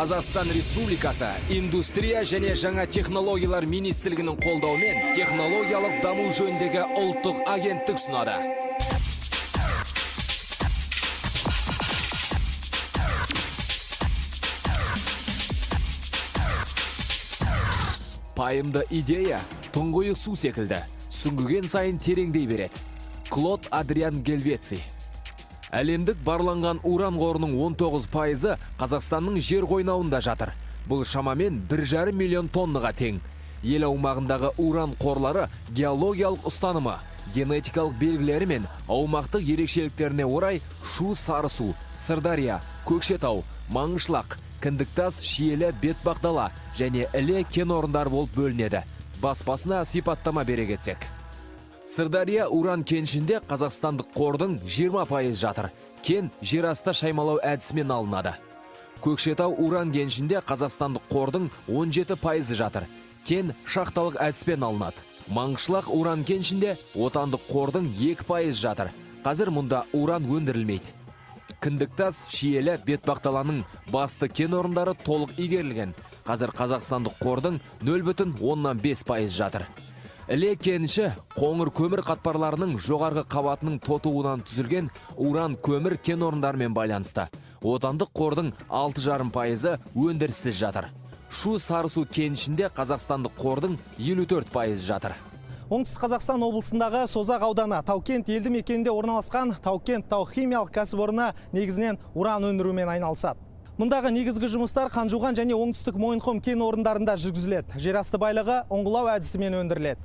Қазақстан Республикасы Индустрия және жаңа технологиялар министрлігінің қолдауымен технологиялық даму жөніндегі ұлттық агенттік ұсынады. Пайымды идея тұңғиық су секілді, сүңгіген сайын тереңдей береді. Клод Адриан Гельвеци. Әлемдік барланған уран қорының 19% Қазақстанның жер қойнауында жатыр. Бұл шамамен 1,5 миллион тоннаға тең. Ел аумағындағы уран қорлары геологиялық ұстанымы, генетикалық белгілері мен аумақтық ерекшеліктеріне орай Шу, Сарысу, Сырдария, Көкшетау, Маңғышлақ, Кіндіктас, Шиелі, Бетпақдала және Іле кен орындар болып бөлінеді. Баспасына сипаттама бере кетсек. Сырдария уран кенішінде қазақстандық қордың 20% жатыр. Кен жерасты шаймалау әдісімен алынады. Көкшетау уран кенішінде қазақстандық қордың 17% жатыр. Кен шахталық әдіспен алынады. Маңғышлақ уран кенішінде отандық қордың 2% жатыр. Қазір мұнда уран өндірілмейді. Кіндіктас, Шиелі, Бетпақдаланың басты кен орындары толық игерілген. Қазір қазақстандық қордың 0,5% жатыр. Іле кеніші қоңыр көмір қатпарларының жоғарғы қабатының тотуынан түзілген уран көмір кен орындарымен байланысты. Отандық қордың 6,5% өндіріссіз жатыр. Шу, Сарысу кенішінде қазақстандық қордың 54% жатыр. Оңтүстік Қазақстан облысындағы Созақ ауданы Таукент елді мекенінде орналасқан Таукент тау-химиялық кәсіпорны негізінен уран өндірумен айналысады. Мұндағы негізгі жұмыстар Қанжуған және оңтүстік Мойынқұм кен орындарында жүргізіледі. Жерасты байлығы ұңғылау әдісімен өндіріледі.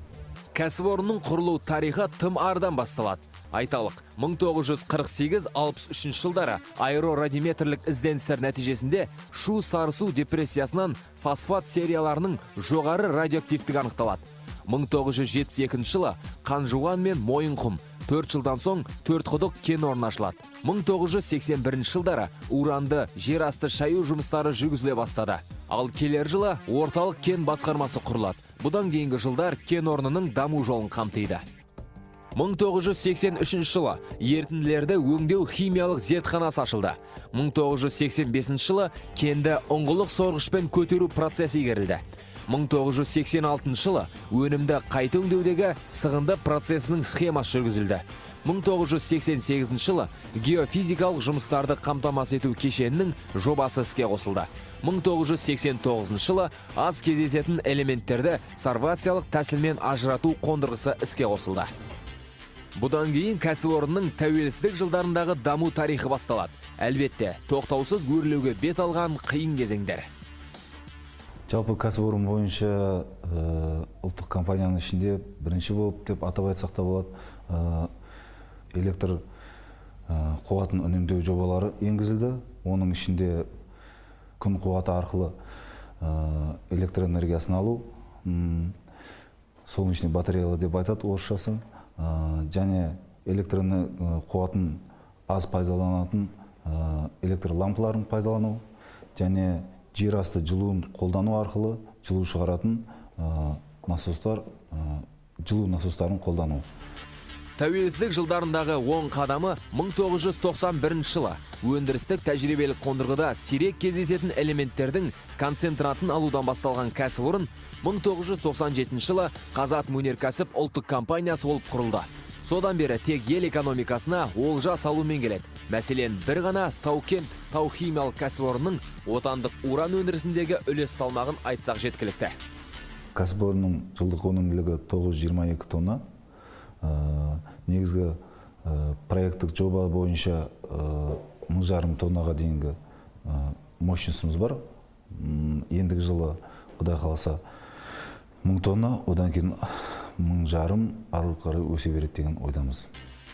Кәсіпорынның құрылу тарихы тым ардан басталады. Айталық, 1948-63 жылдары аэрорадиметрлік ізденістер нәтижесінде Шу, Сарысу депрессиясынан фосфат серияларының жоғары радиоактивтігі анықталады. 1972 жылы Қанжуған мен Мойынқұм, 4 жылдан соң Төртқұдық кен орны ашылады. 1981 жылдары уранды жерасты шаю жұмыстары жүргізіле бастады. Ал келер жылы орталық кен басқармасы құрылады. Бұдан кейінгі жылдар кен орнының даму жолын қамтиды. 1983 жылы ерітінділерді өңдеу химиялық зертханасы ашылды. 1985 жылы кенді ұңғылық сорғышпен көтеру процесі игерілді. 1986 жылы өнімді қайта өңдеудегі сығынды процесінің схемасы жүргізілді. 1988 жылы геофизикалық жұмыстарды қамтамасыз ету кешенінің жобасы іске қосылды. 1989 жылы аз кездесетін элементтерді сорвациялық тәсілмен ажырату қондырғысы іске қосылды. Бұдан кейін кәсіпорынның тәуелсіздік жылдарындағы даму тарихы басталады. Әлбетте, тоқтаусыз өрлеуге бет алған қиын кезеңдер. Жалпы кәсіпорын бойынша ұлттық компанияның ішінде бірінші болып деп атап айтсақ та болады, электр қуатын үнемдеу жобалары енгізілді. Оның ішінде күн қуаты арқылы электр энергиясын алу, соның ішінде батареялар деп айтады орысшасы, және электр қуатын аз пайдаланатын электр лампыларын пайдалану, және жер асты жылуын қолдану арқылы жылу шығаратын насостар, жылу насостарын қолдану. Тәуелсіздік жылдарындағы оң қадамы 1991 жылы өндірістік тәжірибелік қондырғыда сирек кездесетін элементтердің концентратын алудан басталған кәсіпорын 1997 жылы Қазатомөнеркәсіп ұлттық компаниясы болып құрылды. Содан бері тек ел экономикасына олжа салумен келеді. Мәселен, бір ғана Таукент тау-химиялық кәсіпорынның отандық уран өндірісіндегі үлес салмағын айтсақ жеткілікті. Кәсіпорынның жылдық өнімділігі 922 тонна. Негізгі проекттік жоба бойынша 1,5 тоннаға дейінгі мощностьіміз бар. Ендігі жылы, Құдай қаласа, 1000 тонна, одан кейін 1,5 ары қарай өсе береді деген ойдамыз.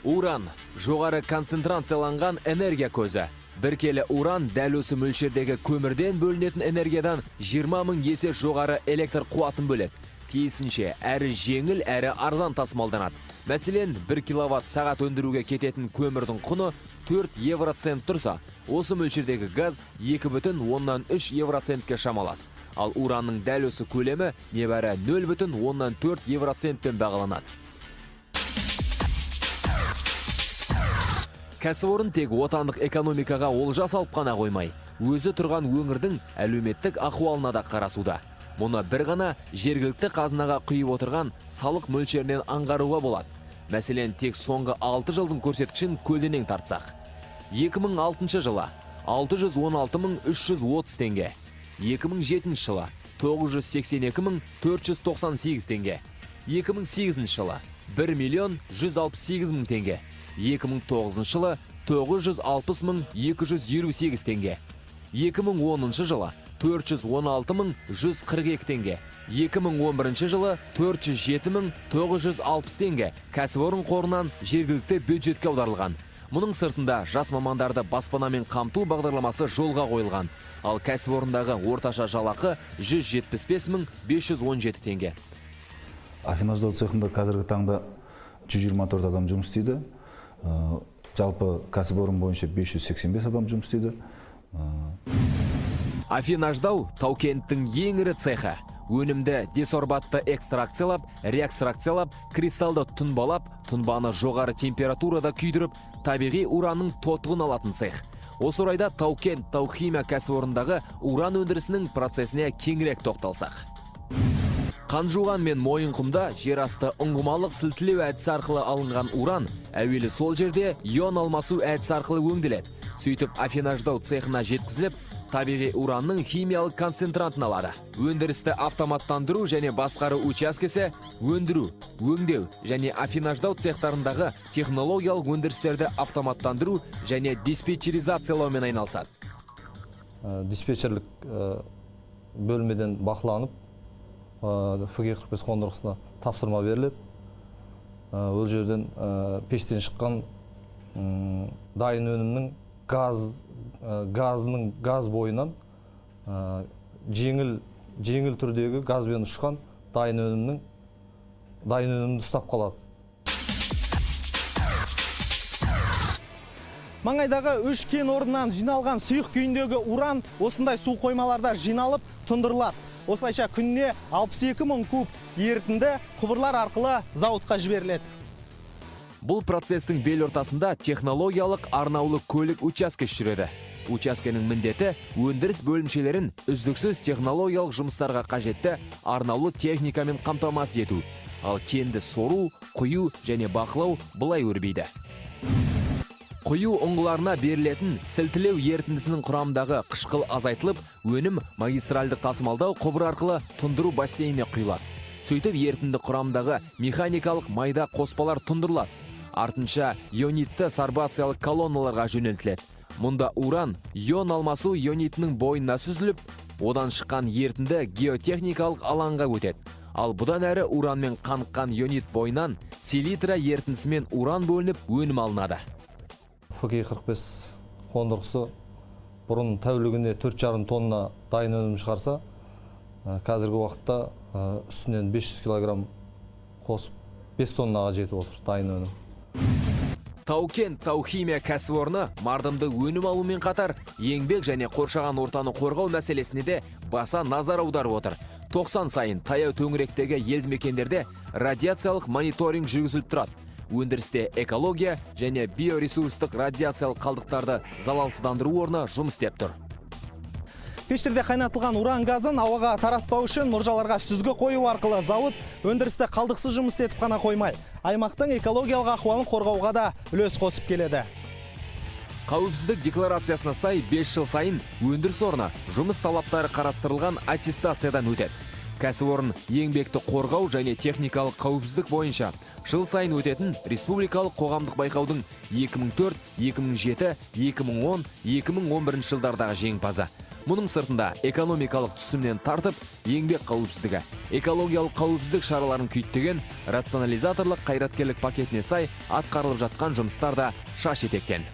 Уран жоғары концентрацияланған энергия көзі. Бір келі уран дәл осы мөлшердегі көмірден бөлінетін энергиядан 20 000 есе жоғары электр қуатын бөледі. Тиісінше әрі жеңіл, әрі арзан тасымалданады. Мәселен, 1 киловатт сағат өндіруге кететін көмірдің құны 4 евроцент тұрса, осы мөлшердегі газ 2,3 евроцентке шамалас. Ал уранның дәл осы көлемі небәрі 0,4 евроцентпен бағаланады. Кәсіпорын тек отандық экономикаға олжа салып қана қоймай, өзі тұрған өңірдің әлеуметтік ахуалына да қарасуда. Мұны бір ғана жергілікті қазынаға құйып отырған салық мөлшерінен аңғаруға болады. Мәселен, тек соңғы 6 жылдың көрсеткішін көлденең тартсақ. 2006 жылы 616.330 теңге, 2007 жылы 982.498 теңге, 2008 жылы 1.168.000 теңге, 2009 жылы 960.228 теңге, 2010 жылы 416.142 теңге, 2011 жылы 407.960 теңге кәсіпорын қорынан жергілікті бюджетке аударылған. Мұның сыртында жас мамандарды баспанамен қамту бағдарламасы жолға қойылған. Ал кәсіпорындағы орташа жалақы 175.517 теңге. Афинаждау цехында қазіргі таңда 124 адам жұмыс істейді. Жалпы кәсіпорын бойынша 585 адам жұмыс істейді. Афинаждау Тау-Кенттің ең ірі цехы. Өнімді десорбатты экстракциялап, реакстракциялап, кристалды тұнбалап, тұнбаны жоғары температурада күйдіріп, табиғи уранның тотығын алатын цех. Осы орайда Тау-Кент Тау-Химия кәсіпорындағы уран өндірісінің процесіне кеңірек тоқталсақ. Қанжуған мен Мойынқұмда жерасты ұңғымалық сілтілеу әдісі арқылы алынған уран әуелі сол жерде ион алмасу әдісі арқылы өңделеді. Сөйтіп Афинаждау цехына жеткізіліп, табиғи уранның химиялық концентратын алады. Өндірісті автоматтандыру және басқару учаскесі өндіру, өңдеу және афинаждау цехтарындағы технологиялық өндірістерді автоматтандыру және диспетчеризациялаумен айналысады. Диспетчерлік бөлмеден бақыланып, ФГ-45 қондырғысына тапсырма беріледі. Ол жерден пештен шыққан дайын өнімнің газ бойынан жеңіл түрдегі газбен ұшқан дайын өнімді ұстап қалады. Маңайдағы 3 кен орнынан жиналған сұйық күйіндегі уран осындай су қоймаларда жиналып тұндырылады. Осылайша күніне 62.000 куб ерітінді құбырлар арқылы зауытқа жіберіледі. Бұл процестің бел ортасында технологиялық арнаулы көлік учаскесі жүреді. Учаскенің міндеті өндіріс бөлімшелерін үздіксіз технологиялық жұмыстарға қажетті арнаулы техникамен қамтамасыз ету. Ал кенді сору, құю және бақылау бұлай өрбейді. Құю ұңғыларына берілетін сілтілеу ерітіндісінің құрамындағы қышқыл азайтылып, өнім магистральдық тасымалдау құбыр арқылы тұндыру бассейніне құйылады. Сөйтіп ерітінді құрамындағы механикалық майда қоспалар тұндырылады. Артынша ионитті сорбациялық колонналарға жөнелтіледі. Мұнда уран ион алмасу ионитінің бойына сүзіліп, одан шыққан ерітінді геотехникалық алаңға өтеді. Ал бұдан әрі уранмен қаныққан ионит бойынан селитра ерітіндісімен уран бөлініп өнім алынады. ФГ-45 қондырғысы бұрын тәулігіне 4,5 тонна дайын өнім шығарса, қазіргі уақытта үстінен 500 килограмм қосып 5 тоннаға жетіп отыр дайын өнім. Тау-Кент Тау-Химия кәсіпорны мардымды өнім алумен қатар еңбек және қоршаған ортаны қорғау мәселесіне де баса назар аударып отыр. 90 сайын таяу төңіректегі елді мекендерде радиациялық мониторинг жүргізіліп тұрады. Өндірісте экология және биоресурстық радиациялық қалдықтарды залалсыздандыру орны жұмыс істеп тұр. Пештерде қайнатылған уран газын ауаға таратпау үшін мұржаларға сүзгі қою арқылы зауыт өндірісті қалдықсыз жұмыс етіп қана қоймай, аймақтың экологиялық ахуалын қорғауға да үлес қосып келеді. Қауіпсіздік декларациясына сай 5 жыл сайын өндіріс орны жұмыс талаптары қарастырылған аттестациядан өтеді. Кәсіпорын еңбекті қорғау және техникалық қауіпсіздік бойынша жыл сайын өтетін республикалық қоғамдық байқаудың 2004, 2007, 2010, 2011 жылдардағы жеңімпазы. Мұның сыртында экономикалық түсімнен тартып, еңбек қауіпсіздігі, экологиялық қауіпсіздік шараларын күйттеген рационализаторлық қайраткерлік пакетіне сай атқарылып жатқан жұмыстар да шаш етектен.